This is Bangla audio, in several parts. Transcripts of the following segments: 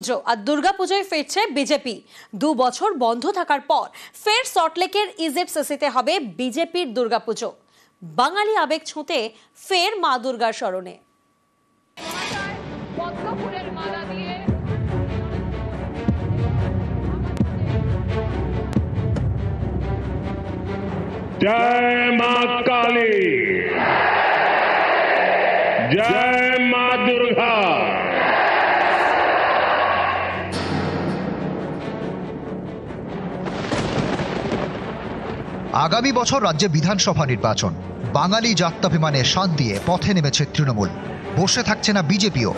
আর দুর্গাপুজোয় ফিরছে বিজেপি। 2 বছর বন্ধ থাকার পর ফের সল্টলেকের ইজেডসিসিতে হবে বিজেপির দুর্গাপুজো। বাঙালি আবেগ ছুঁতে ফের মা দুর্গার স্মরণে। जय मां काली, जय मां दुर्गा। আগামী বছর রাজ্যে বিধানসভা নির্বাচন। বাঙালি জাত্যাভিমানে শান দিয়ে পথে নেমেছে তৃণমূল। বসে থাকছে না বিজেপিও।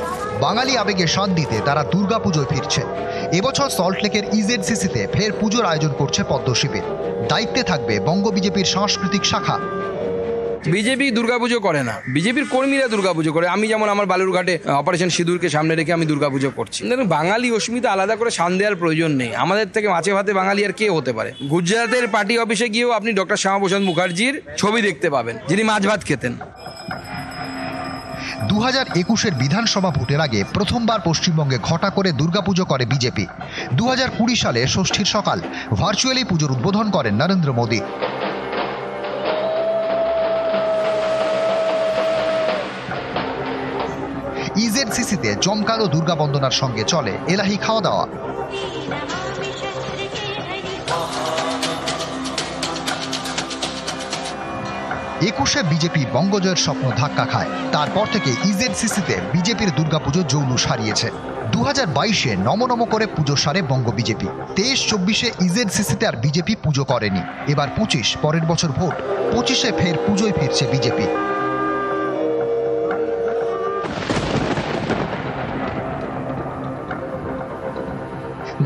বাঙালি আবেগে শান দিতে তারা দুর্গাপুজোয় ফিরছে। এবছর সল্টলেকের ইজেডসিসিতে ফের পুজোর আয়োজন করছে পদ্মশিবির। দায়িত্বে থাকবে বঙ্গ বিজেপির সাংস্কৃতিক শাখা। বিজেপি দুর্গাপুজো করে না, বিজেপির কর্মীরা দুর্গাপুজো করে। আমি যেমন আমার বালুরঘাটে অপারেশন সিঁদুরকে সামনে রেখে আমি দুর্গাপুজো করছি। বাঙালি অস্মিতা আলাদা করে শান দেওয়ার প্রয়োজন নেই। আমাদের থেকে মাছে ভাতে বাঙালি আর কে হতে পারে? গুজরাটের পার্টি অফিসে গিয়েও আপনি ডক্টর শ্যামাপ্রসাদ মুখার্জির ছবি দেখতে পাবেন, যিনি মাছ ভাত খেতেন। 2021-এর বিধানসভা ভোটের আগে প্রথমবার পশ্চিমবঙ্গে ঘটা করে দুর্গাপুজো করে বিজেপি। 2020 সালে ষষ্ঠীর সকাল ভার্চুয়ালি পুজোর উদ্বোধন করেন নরেন্দ্র মোদী। ইজেডসিসিতে জমকালো দুর্গা বন্দনার সঙ্গে চলে এলাহি খাওয়া দাওয়া। একুশে বিজেপি বঙ্গজয়ের স্বপ্ন ধাক্কা খায়। তারপর থেকে ইজেডসিসিতে বিজেপির দুর্গাপুজো জৌলুস হারিয়েছে। 2022-এ নম করে পুজো সারে বঙ্গ বিজেপি। 23-24-এ ইজেডসিসিতে আর বিজেপি পুজো করেনি। এবার 25, পরের বছর ভোট। 25-এ ফের পুজোয় ফিরছে বিজেপি।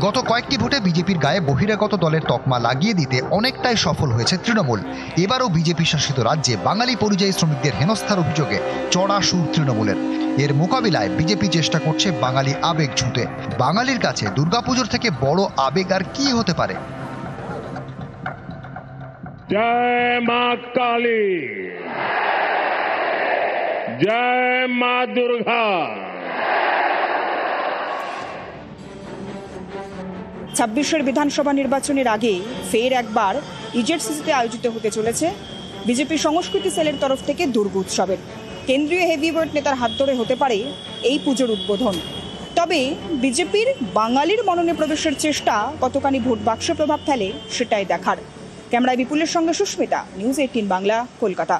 গত কয়েকটি ভোটে বিজেপির গায়ে বহিরাগত দলের তকমা লাগিয়ে দিতে অনেকটাই সফল হয়েছে তৃণমূল। এবারও বিজেপি শাসিত রাজ্যে বাঙালি পরিযায়ী শ্রমিকদের হেনস্থার অভিযোগে চড়া সুর তৃণমূলের। এর মোকাবিলায় বিজেপি চেষ্টা করছে বাঙালি আবেগ ছুঁতে। বাঙালির কাছে দুর্গাপুজোর থেকে বড় আবেগ আর কি হতে পারে? जय मां काली, जय मां दुर्गा। 26-এর বিধানসভা নির্বাচনের আগে ফের একবার ইজেডসিসিতে আয়োজিত হতে চলেছে বিজেপি সংস্কৃতি সেলের তরফ থেকে দুর্গা উৎসবের। কেন্দ্রীয় হেভিওয়েট নেতার হাত ধরে হতে পারে এই পুজোর উদ্বোধন। তবে বিজেপির বাঙালির মননে প্রবেশের চেষ্টা কতখানি ভোট বাক্সে প্রভাব ফেলে সেটাই দেখার। ক্যামেরায় বিপুলের সঙ্গে সুস্মিতা, নিউজ 18 বাংলা, কলকাতা।